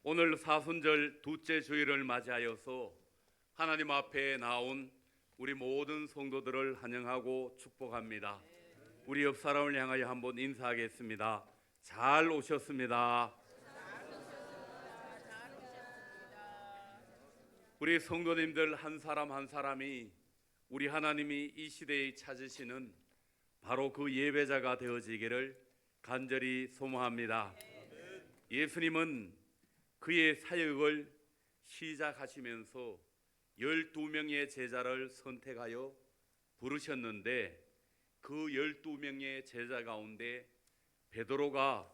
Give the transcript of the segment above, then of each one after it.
오늘 사순절 둘째 주일을 맞이하여서 하나님 앞에 나온 우리 모든 성도들을 환영하고 축복합니다. 우리 옆 사람을 향하여 한번 인사하겠습니다. 잘 오셨습니다. 우리 성도님들 한 사람 한 사람이 우리 하나님이 이 시대에 찾으시는 바로 그 예배자가 되어지기를 간절히 소망합니다. 예수님은 그의 사역을 시작하시면서 12명의 제자를 선택하여 부르셨는데 그 12명의 제자 가운데 베드로가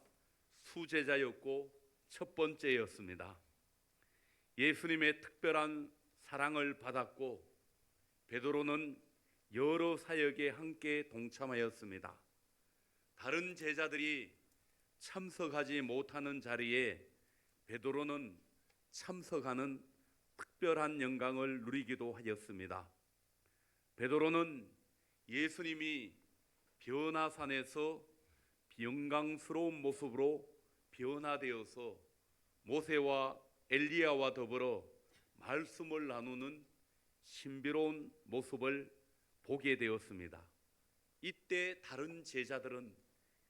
수제자였고 첫 번째였습니다. 예수님의 특별한 사랑을 받았고 베드로는 여러 사역에 함께 동참하였습니다. 다른 제자들이 참석하지 못하는 자리에 베드로는 참석하는 특별한 영광을 누리기도 하였습니다. 베드로는 예수님이 변화산에서 영광스러운 모습으로 변화되어서 모세와 엘리야와 더불어 말씀을 나누는 신비로운 모습을 보게 되었습니다. 이때 다른 제자들은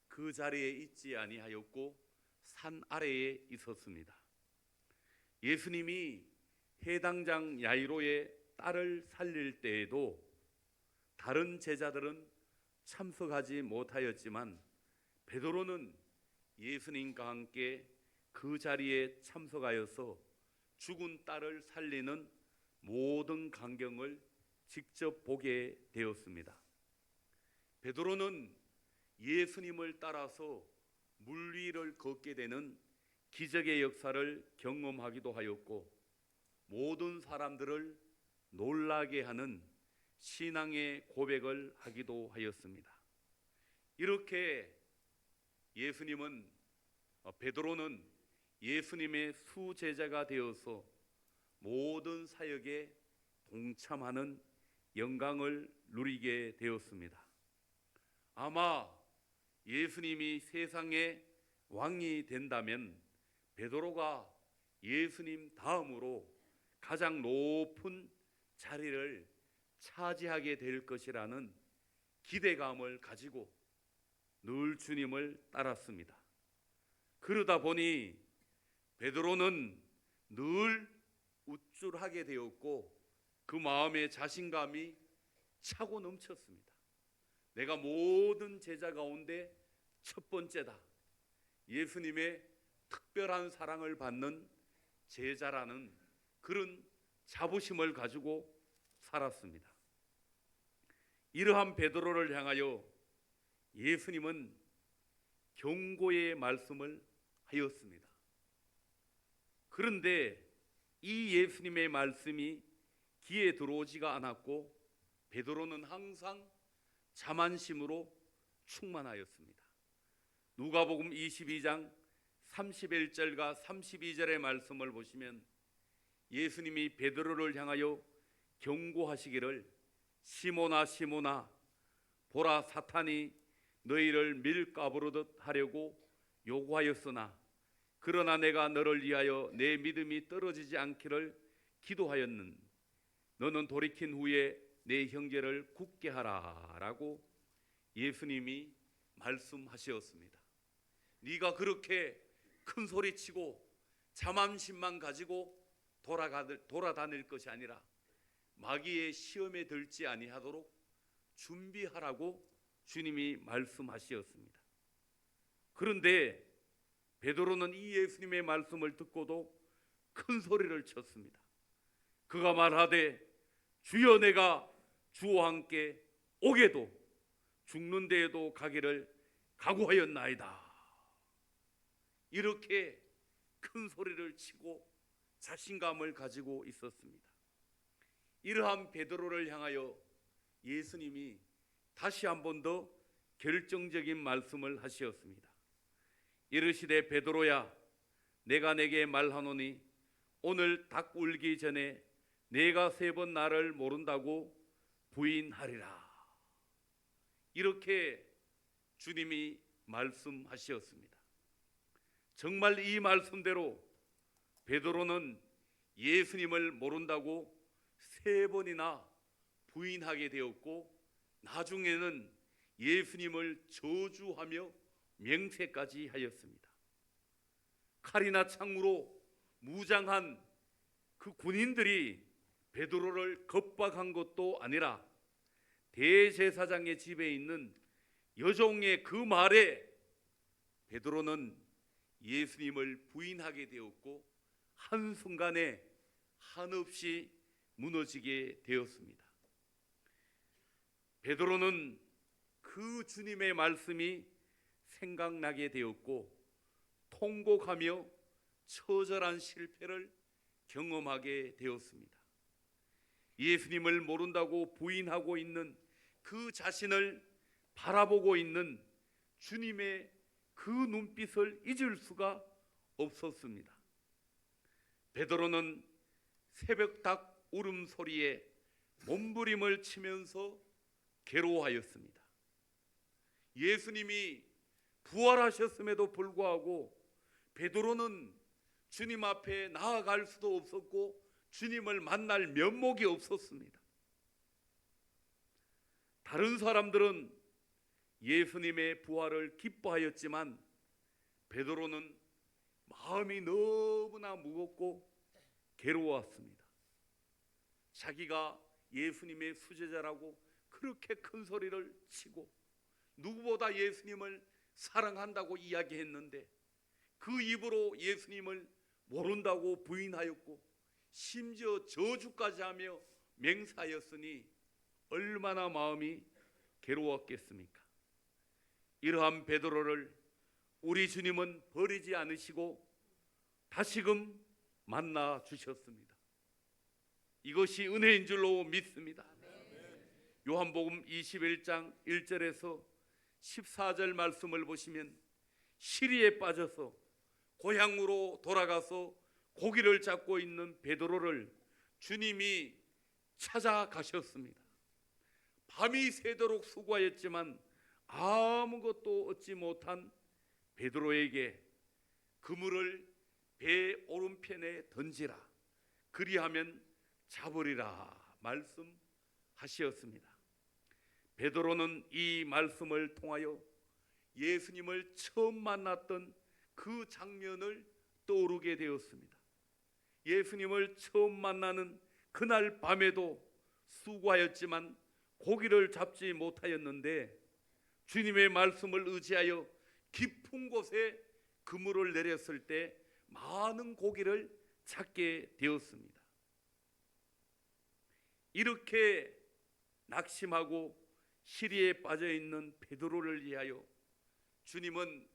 그 자리에 있지 아니하였고 산 아래에 있었습니다. 예수님이 해당장 야이로의 딸을 살릴 때에도 다른 제자들은 참석하지 못하였지만 베드로는 예수님과 함께 그 자리에 참석하여서 죽은 딸을 살리는 모든 광경을 직접 보게 되었습니다. 베드로는 예수님을 따라서 물 위를 걷게 되는 기적의 역사를 경험하기도 하였고 모든 사람들을 놀라게 하는 신앙의 고백을 하기도 하였습니다. 이렇게 베드로는 예수님의 수제자가 되어서 모든 사역에 동참하는 영광을 누리게 되었습니다. 아마 예수님이 세상의 왕이 된다면 베드로가 예수님 다음으로 가장 높은 자리를 차지하게 될 것이라는 기대감을 가지고 늘 주님을 따랐습니다. 그러다 보니 베드로는 늘 우쭐하게 되었고 그 마음의 자신감이 차고 넘쳤습니다. 내가 모든 제자 가운데 첫 번째다. 예수님의 특별한 사랑을 받는 제자라는 그런 자부심을 가지고 살았습니다. 이러한 베드로를 향하여 예수님은 경고의 말씀을 하였습니다. 그런데 이 예수님의 말씀이 귀에 들어오지가 않았고 베드로는 항상 자만심으로 충만하였습니다. 누가복음 22장 31절과 32절의 말씀을 보시면 예수님이 베드로를 향하여 경고하시기를 시몬아 시몬아 보라 사탄이 너희를 밀가부르듯 하려고 요구하였으나 그러나 내가 너를 위하여 내 믿음이 떨어지지 않기를 기도하였는 너는 돌이킨 후에 내 형제를 굳게 하라 라고 예수님이 말씀하셨습니다. 네가 그렇게 큰 소리치고 자만심만 가지고 돌아다닐 것이 아니라 마귀의 시험에 들지 아니하도록 준비하라고 주님이 말씀하셨습니다. 그런데 베드로는 이 예수님의 말씀을 듣고도 큰 소리를 쳤습니다. 그가 말하되 주여 내가 주와 함께 오게도 죽는 데에도 가기를 각오하였나이다. 이렇게 큰 소리를 치고 자신감을 가지고 있었습니다. 이러한 베드로를 향하여 예수님이 다시 한 번 더 결정적인 말씀을 하셨습니다. 이르시되 베드로야 내가 내게 말하노니 오늘 닭 울기 전에 내가 3번 나를 모른다고 부인하리라. 이렇게 주님이 말씀하셨습니다. 정말 이 말씀대로 베드로는 예수님을 모른다고 3번이나 부인하게 되었고, 나중에는 예수님을 저주하며 맹세까지 하였습니다. 칼이나 창으로 무장한 그 군인들이 베드로를 겁박한 것도 아니라 대제사장의 집에 있는 여종의 그 말에 베드로는 예수님을 부인하게 되었고, 한순간에 한없이 무너지게 되었습니다. 베드로는 그 주님의 말씀이 생각나게 되었고, 통곡하며 처절한 실패를 경험하게 되었습니다. 예수님을 모른다고 부인하고 있는 그 자신을 바라보고 있는 주님의 그 눈빛을 잊을 수가 없었습니다. 베드로는 새벽닭 울음소리에 몸부림을 치면서 괴로워하였습니다. 예수님이 부활하셨음에도 불구하고 베드로는 주님 앞에 나아갈 수도 없었고 주님을 만날 면목이 없었습니다. 다른 사람들은 예수님의 부활을 기뻐하였지만 베드로는 마음이 너무나 무겁고 괴로웠습니다. 자기가 예수님의 수제자라고 그렇게 큰 소리를 치고 누구보다 예수님을 사랑한다고 이야기했는데 그 입으로 예수님을 모른다고 부인하였고 심지어 저주까지 하며 맹세하였으니 얼마나 마음이 괴로웠겠습니까? 이러한 베드로를 우리 주님은 버리지 않으시고 다시금 만나 주셨습니다. 이것이 은혜인 줄로 믿습니다. 요한복음 21장 1절에서 14절 말씀을 보시면 시리에 빠져서 고향으로 돌아가서 고기를 잡고 있는 베드로를 주님이 찾아가셨습니다. 밤이 새도록 수고하였지만 아무것도 얻지 못한 베드로에게 그물을 배 오른편에 던지라, 그리하면 잡으리라 말씀하시었습니다. 베드로는 이 말씀을 통하여 예수님을 처음 만났던 그 장면을 떠오르게 되었습니다. 예수님을 처음 만나는 그날 밤에도 수고하였지만 고기를 잡지 못하였는데 주님의 말씀을 의지하여 깊은 곳에 그물을 내렸을 때 많은 고기를 찾게 되었습니다. 이렇게 낙심하고 시리에 빠져있는 베드로를 위하여 주님은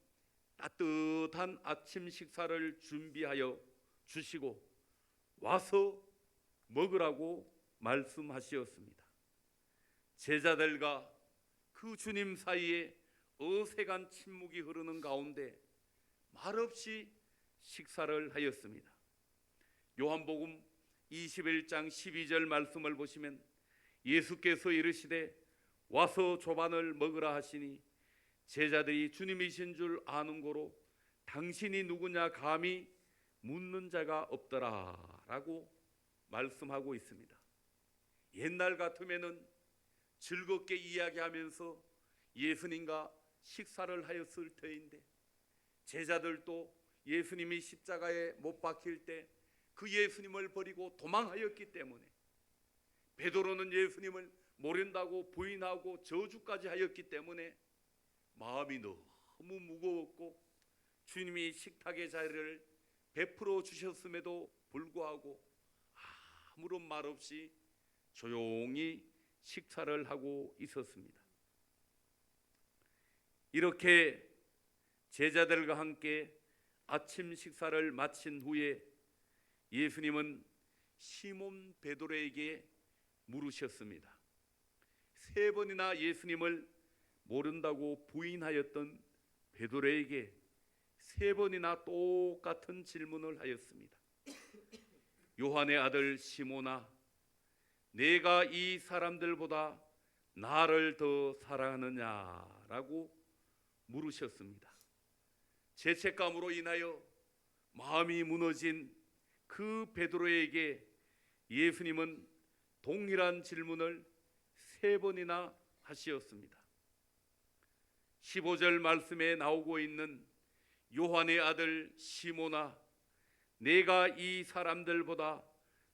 따뜻한 아침 식사를 준비하여 주시고 와서 먹으라고 말씀하시었습니다. 제자들과 그 주님 사이에 어색한 침묵이 흐르는 가운데 말없이 식사를 하였습니다. 요한복음 21장 12절 말씀을 보시면 예수께서 이르시되 와서 조반을 먹으라 하시니 제자들이 주님이신 줄 아는 고로 당신이 누구냐 감히 묻는 자가 없더라 라고 말씀하고 있습니다. 옛날 같으면은 즐겁게 이야기하면서 예수님과 식사를 하였을 터인데 제자들도 예수님이 십자가에 못 박힐 때 그 예수님을 버리고 도망하였기 때문에 베드로는 예수님을 모른다고 부인하고 저주까지 하였기 때문에 마음이 너무 무거웠고 주님이 식탁의 자리를 베풀어 주셨음에도 불구하고 아무런 말 없이 조용히 식사를 하고 있었습니다. 이렇게 제자들과 함께 아침 식사를 마친 후에 예수님은 시몬 베드로에게 물으셨습니다. 3번이나 예수님을 모른다고 부인하였던 베드로에게 3번이나 똑같은 질문을 하였습니다. 요한의 아들 시몬아, 내가 이 사람들보다 나를 더 사랑하느냐라고 물으셨습니다. 죄책감으로 인하여 마음이 무너진 그 베드로에게 예수님은 동일한 질문을 3번이나 하시었습니다. 15절 말씀에 나오고 있는 요한의 아들 시몬아, 내가 이 사람들보다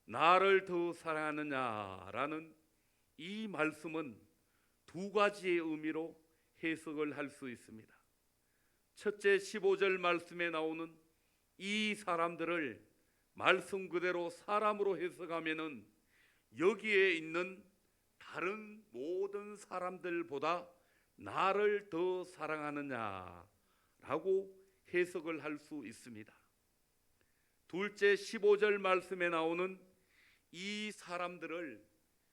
나를 더 사랑하느냐라는 이 말씀은 2가지의 의미로 해석을 할 수 있습니다. 첫째, 15절 말씀에 나오는 이 사람들을 말씀 그대로 사람으로 해석하면은 여기에 있는 다른 모든 사람들보다 나를 더 사랑하느냐라고 해석을 할 수 있습니다. 둘째, 15절 말씀에 나오는 이 사람들을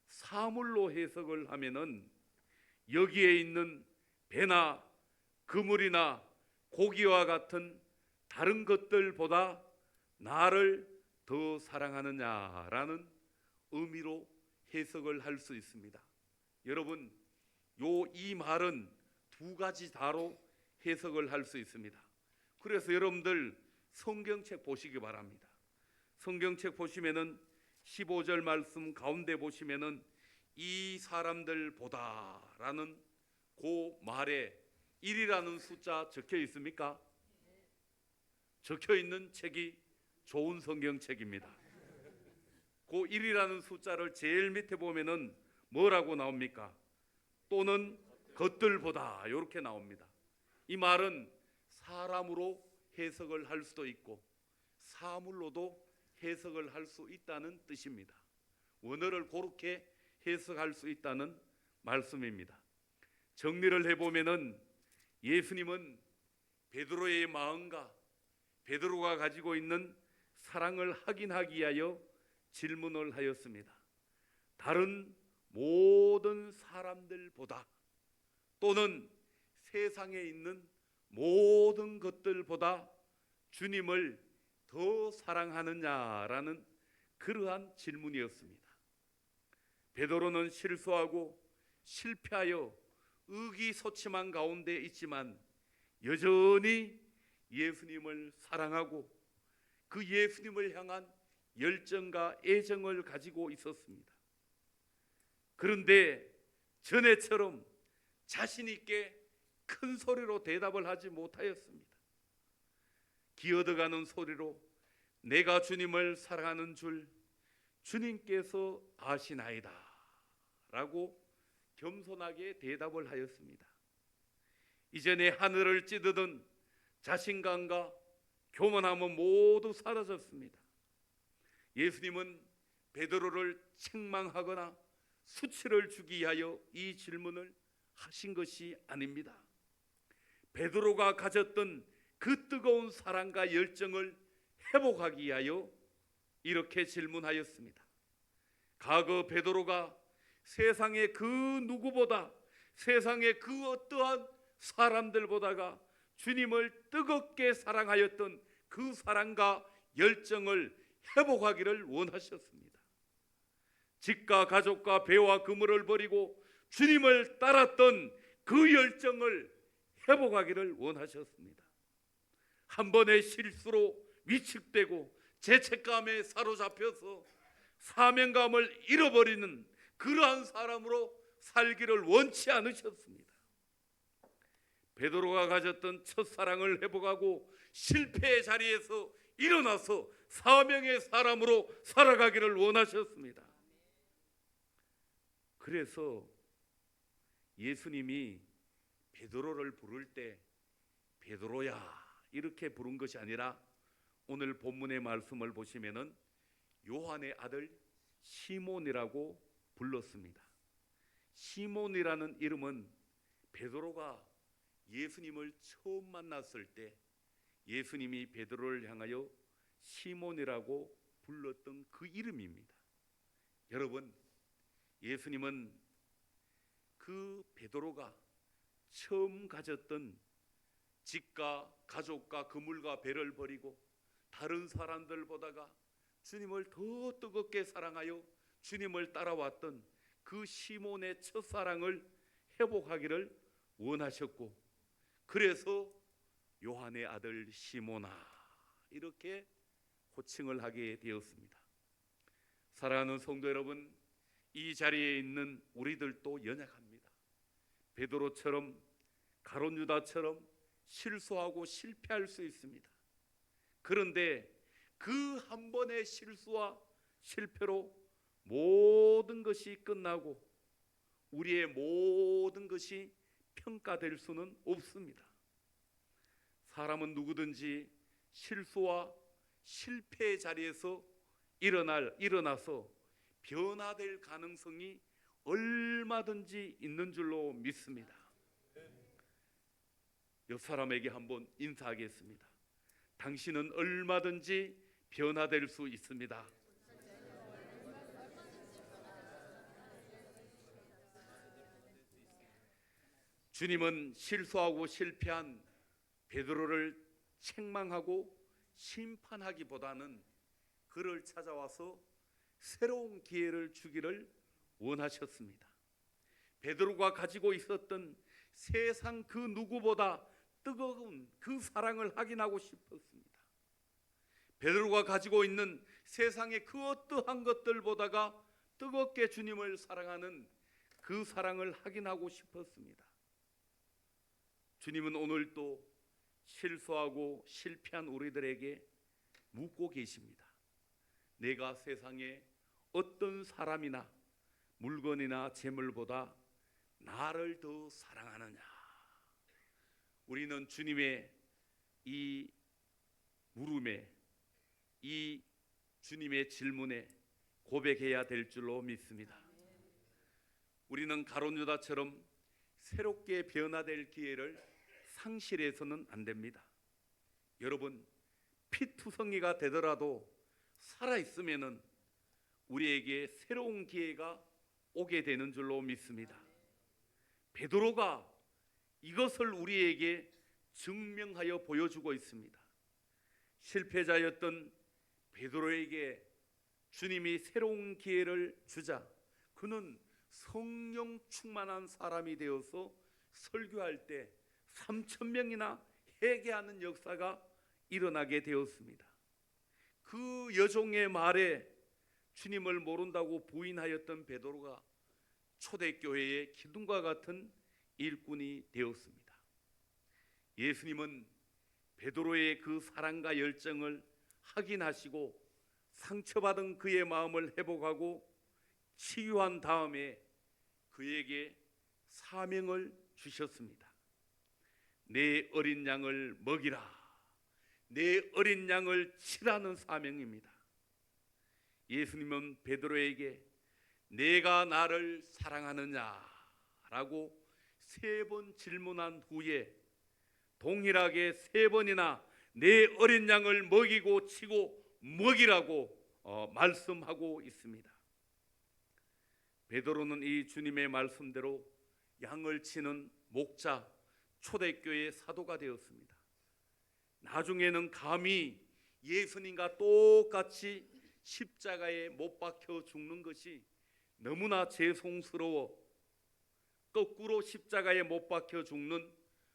사물로 해석을 하면은 여기에 있는 배나 그물이나 고기와 같은 다른 것들보다 나를 더 사랑하느냐라는 의미로 해석을 할 수 있습니다. 여러분, 이 말은 2가지 다로 해석을 할 수 있습니다. 그래서 여러분들 성경책 보시기 바랍니다. 성경책 보시면은 15절 말씀 가운데 보시면은 이 사람들보다라는 그 말에 1이라는 숫자 적혀 있습니까? 적혀 있는 책이 좋은 성경책입니다. 그 1이라는 숫자를 제일 밑에 보면은 뭐라고 나옵니까? 또는 것들보다 이렇게 나옵니다. 이 말은 사람으로 해석을 할 수도 있고 사물로도 해석을 할 수 있다는 뜻입니다. 원어를 그렇게 해석할 수 있다는 말씀입니다. 정리를 해보면은 예수님은 베드로의 마음과 베드로가 가지고 있는 사랑을 확인하기 위하여 질문을 하였습니다. 다른 모든 사람들보다 또는 세상에 있는 모든 것들보다 주님을 더 사랑하느냐라는 그러한 질문이었습니다. 베드로는 실수하고 실패하여 의기소침한 가운데 있지만 여전히 예수님을 사랑하고 그 예수님을 향한 열정과 애정을 가지고 있었습니다. 그런데 전에처럼 자신 있게 큰 소리로 대답을 하지 못하였습니다. 기어들어가는 소리로 내가 주님을 사랑하는 줄 주님께서 아시나이다 라고 겸손하게 대답을 하였습니다. 이전에 하늘을 찌르던 자신감과 교만함은 모두 사라졌습니다. 예수님은 베드로를 책망하거나 수치를 주기 위하여 이 질문을 하신 것이 아닙니다. 베드로가 가졌던 그 뜨거운 사랑과 열정을 회복하기 위하여 이렇게 질문하였습니다. 과거 베드로가 세상의 그 누구보다 세상의 그 어떠한 사람들보다가 주님을 뜨겁게 사랑하였던 그 사랑과 열정을 회복하기를 원하셨습니다. 집과 가족과 배와 그물을 버리고 주님을 따랐던 그 열정을 회복하기를 원하셨습니다. 한 번의 실수로 위축되고 죄책감에 사로잡혀서 사명감을 잃어버리는 그러한 사람으로 살기를 원치 않으셨습니다. 베드로가 가졌던 첫사랑을 회복하고 실패의 자리에서 일어나서 사명의 사람으로 살아가기를 원하셨습니다. 그래서 예수님이 베드로를 부를 때 베드로야 이렇게 부른 것이 아니라 오늘 본문의 말씀을 보시면은 요한의 아들 시몬이라고 불렀습니다. 시몬이라는 이름은 베드로가 예수님을 처음 만났을 때 예수님이 베드로를 향하여 시몬이라고 불렀던 그 이름입니다. 여러분, 예수님은 그 베드로가 처음 가졌던 집과 가족과 그물과 배를 버리고 다른 사람들보다가 주님을 더 뜨겁게 사랑하여 주님을 따라왔던 그 시몬의 첫사랑을 회복하기를 원하셨고, 그래서 요한의 아들 시몬아 이렇게 호칭을 하게 되었습니다. 사랑하는 성도 여러분, 이 자리에 있는 우리들도 연약합니다. 베드로처럼 가룟 유다처럼 실수하고 실패할 수 있습니다. 그런데 그 한 번의 실수와 실패로 모든 것이 끝나고 우리의 모든 것이 평가될 수는 없습니다. 사람은 누구든지 실수와 실패의 자리에서 일어나서 변화될 가능성이 얼마든지 있는 줄로 믿습니다. 옆 사람에게 한번 인사하겠습니다. 당신은 얼마든지 변화될 수 있습니다. 주님은 실수하고 실패한 베드로를 책망하고 심판하기보다는 그를 찾아와서 새로운 기회를 주기를 원하셨습니다. 베드로가 가지고 있었던 세상 그 누구보다 뜨거운 그 사랑을 확인하고 싶었습니다. 베드로가 가지고 있는 세상의 그 어떠한 것들보다가 뜨겁게 주님을 사랑하는 그 사랑을 확인하고 싶었습니다. 주님은 오늘도 실수하고 실패한 우리들에게 묻고 계십니다. 내가 세상에 어떤 사람이나 물건이나 재물보다 나를 더 사랑하느냐? 우리는 주님의 이 물음에, 이 주님의 질문에 고백해야 될 줄로 믿습니다. 우리는 가룟 유다처럼 새롭게 변화될 기회를 상실해서는 안 됩니다. 여러분, 피투성이가 되더라도 살아있으면은 우리에게 새로운 기회가 오게 되는 줄로 믿습니다. 베드로가 이것을 우리에게 증명하여 보여주고 있습니다. 실패자였던 베드로에게 주님이 새로운 기회를 주자 그는 성령 충만한 사람이 되어서 설교할 때 3,000명이나 회개하는 역사가 일어나게 되었습니다. 그 여종의 말에 주님을 모른다고 부인하였던 베드로가 초대교회의 기둥과 같은 일꾼이 되었습니다. 예수님은 베드로의 그 사랑과 열정을 확인하시고 상처받은 그의 마음을 회복하고 치유한 다음에 그에게 사명을 주셨습니다. 내 어린 양을 먹이라. 내 어린 양을 치라는 사명입니다. 예수님은 베드로에게 내가 나를 사랑하느냐라고 3번 질문한 후에 동일하게 3번이나 내 어린 양을 먹이고 치고 먹이라고 말씀하고 있습니다. 베드로는 이 주님의 말씀대로 양을 치는 목자, 초대교회 사도가 되었습니다. 나중에는 감히 예수님과 똑같이 십자가에 못 박혀 죽는 것이 너무나 죄송스러워 거꾸로 십자가에 못 박혀 죽는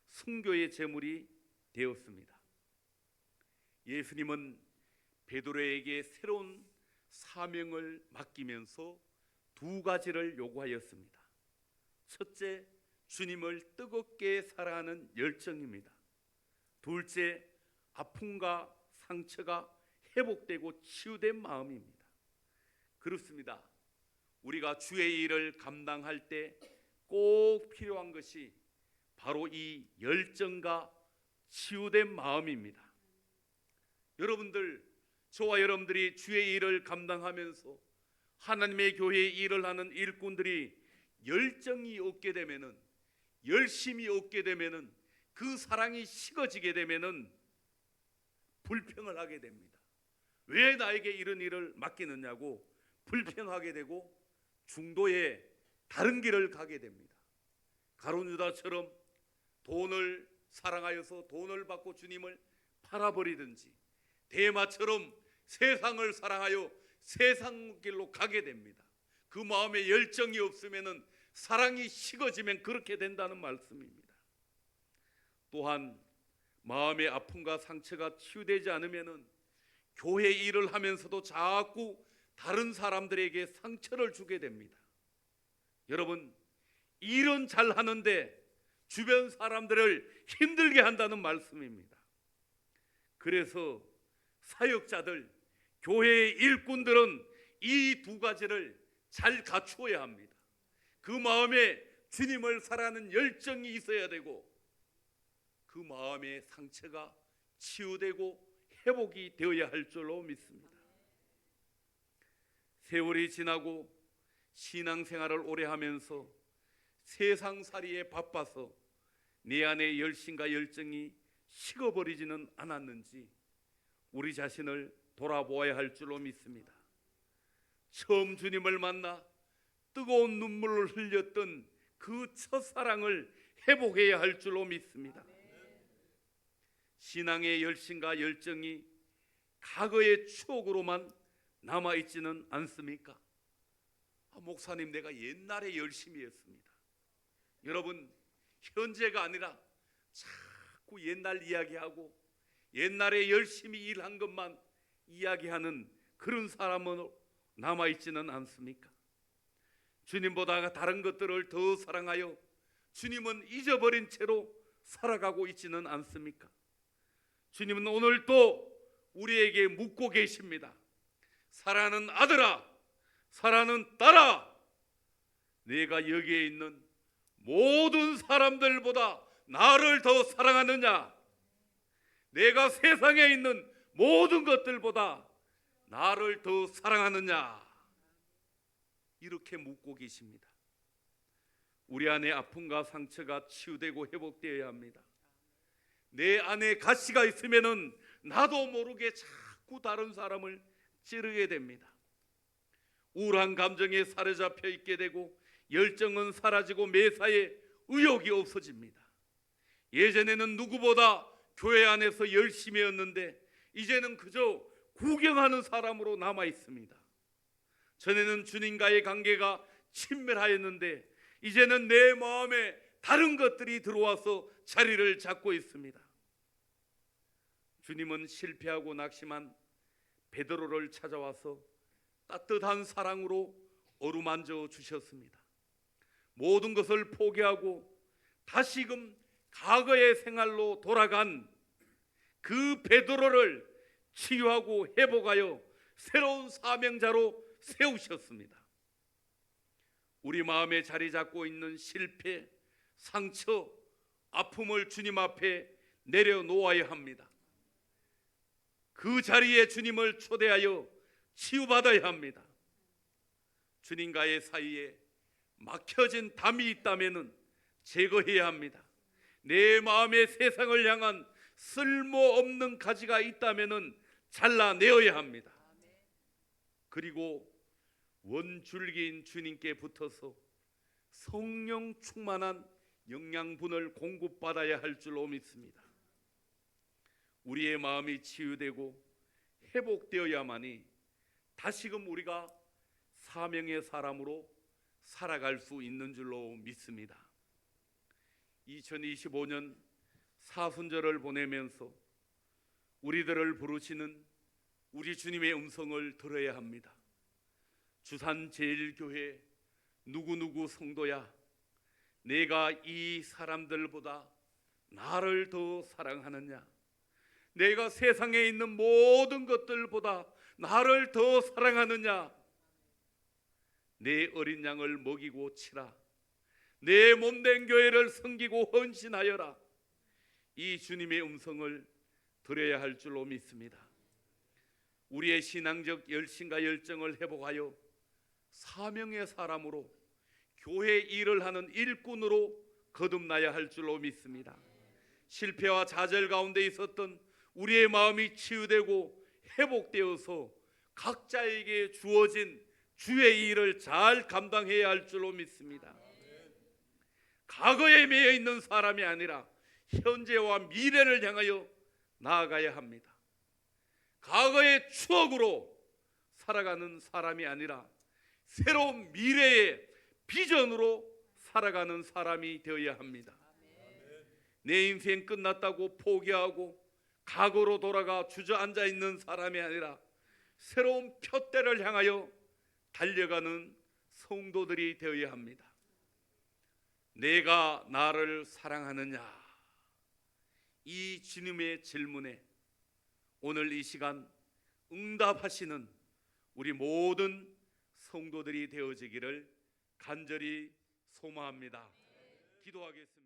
순교의 제물이 되었습니다. 예수님은 베드로에게 새로운 사명을 맡기면서 2가지를 요구하였습니다. 첫째, 주님을 뜨겁게 사랑하는 열정입니다. 둘째, 아픔과 상처가 회복되고 치유된 마음입니다. 그렇습니다. 우리가 주의 일을 감당할 때 꼭 필요한 것이 바로 이 열정과 치유된 마음입니다. 여러분들, 저와 여러분들이 주의 일을 감당하면서 하나님의 교회의 일을 하는 일꾼들이 열정이 없게 되면은, 열심이 없게 되면은, 그 사랑이 식어지게 되면은 불평을 하게 됩니다. 왜 나에게 이런 일을 맡기느냐고 불평하게 되고 중도에 다른 길을 가게 됩니다. 가룟 유다처럼 돈을 사랑하여서 돈을 받고 주님을 팔아버리든지, 데마처럼 세상을 사랑하여 세상 길로 가게 됩니다. 그 마음에 열정이 없으면은, 사랑이 식어지면 그렇게 된다는 말씀입니다. 또한 마음의 아픔과 상처가 치유되지 않으면은 교회 일을 하면서도 자꾸 다른 사람들에게 상처를 주게 됩니다. 여러분, 일은 잘 하는데 주변 사람들을 힘들게 한다는 말씀입니다. 그래서 사역자들, 교회의 일꾼들은 이 두 가지를 잘 갖추어야 합니다. 그 마음에 주님을 사랑하는 열정이 있어야 되고, 그 마음의 상처가 치유되고 회복이 되어야 할 줄로 믿습니다. 세월이 지나고 신앙생활을 오래 하면서 세상살이에 바빠서 내 안의 열심과 열정이 식어버리지는 않았는지 우리 자신을 돌아보아야 할 줄로 믿습니다. 처음 주님을 만나 뜨거운 눈물을 흘렸던 그 첫사랑을 회복해야 할 줄로 믿습니다. 신앙의 열심과 열정이 과거의 추억으로만 남아있지는 않습니까? 목사님, 내가 옛날에 열심히 했습니다. 여러분, 현재가 아니라 자꾸 옛날 이야기하고 옛날에 열심히 일한 것만 이야기하는 그런 사람은 남아있지는 않습니까? 주님보다 다른 것들을 더 사랑하여 주님은 잊어버린 채로 살아가고 있지는 않습니까? 주님은 오늘도 우리에게 묻고 계십니다. 사랑하는 아들아, 사랑하는 딸아, 내가 여기에 있는 모든 사람들보다 나를 더 사랑하느냐? 내가 세상에 있는 모든 것들보다 나를 더 사랑하느냐? 이렇게 묻고 계십니다. 우리 안에 아픔과 상처가 치유되고 회복되어야 합니다. 내 안에 가시가 있으면은 나도 모르게 자꾸 다른 사람을 찌르게 됩니다. 우울한 감정에 사로잡혀 있게 되고 열정은 사라지고 매사에 의욕이 없어집니다. 예전에는 누구보다 교회 안에서 열심히 했는데 이제는 그저 구경하는 사람으로 남아 있습니다. 전에는 주님과의 관계가 친밀하였는데 이제는 내 마음에 다른 것들이 들어와서 자리를 잡고 있습니다. 주님은 실패하고 낙심한 베드로를 찾아와서 따뜻한 사랑으로 어루만져 주셨습니다. 모든 것을 포기하고 다시금 과거의 생활로 돌아간 그 베드로를 치유하고 회복하여 새로운 사명자로 세우셨습니다. 우리 마음에 자리 잡고 있는 실패, 상처, 아픔을 주님 앞에 내려놓아야 합니다. 그 자리에 주님을 초대하여 치유받아야 합니다. 주님과의 사이에 막혀진 담이 있다면 제거해야 합니다. 내 마음에 세상을 향한 쓸모없는 가지가 있다면 잘라내어야 합니다. 그리고 원줄기인 주님께 붙어서 성령 충만한 영양분을 공급받아야 할 줄로 믿습니다. 우리의 마음이 치유되고 회복되어야만이 다시금 우리가 사명의 사람으로 살아갈 수 있는 줄로 믿습니다. 2025년 사순절을 보내면서 우리들을 부르시는 우리 주님의 음성을 들어야 합니다. 주산제일교회 누구누구 성도야, 내가 이 사람들보다 나를 더 사랑하느냐? 내가 세상에 있는 모든 것들보다 나를 더 사랑하느냐? 내 어린 양을 먹이고 치라. 내 몸된 교회를 섬기고 헌신하여라. 이 주님의 음성을 들어야 할 줄로 믿습니다. 우리의 신앙적 열심과 열정을 회복하여 사명의 사람으로 교회 일을 하는 일꾼으로 거듭나야 할 줄로 믿습니다. 실패와 좌절 가운데 있었던 우리의 마음이 치유되고 회복되어서 각자에게 주어진 주의 일을 잘 감당해야 할 줄로 믿습니다. 과거에 매여 있는 사람이 아니라 현재와 미래를 향하여 나아가야 합니다. 과거의 추억으로 살아가는 사람이 아니라 새로운 미래의 비전으로 살아가는 사람이 되어야 합니다. 내 인생 끝났다고 포기하고 과거로 돌아가 주저앉아 있는 사람이 아니라 새로운 표대를 향하여 달려가는 성도들이 되어야 합니다. 내가 나를 사랑하느냐? 이 주님의 질문에 오늘 이 시간 응답하시는 우리 모든 성도들이 되어지기를 간절히 소망합니다. 기도하겠습니다.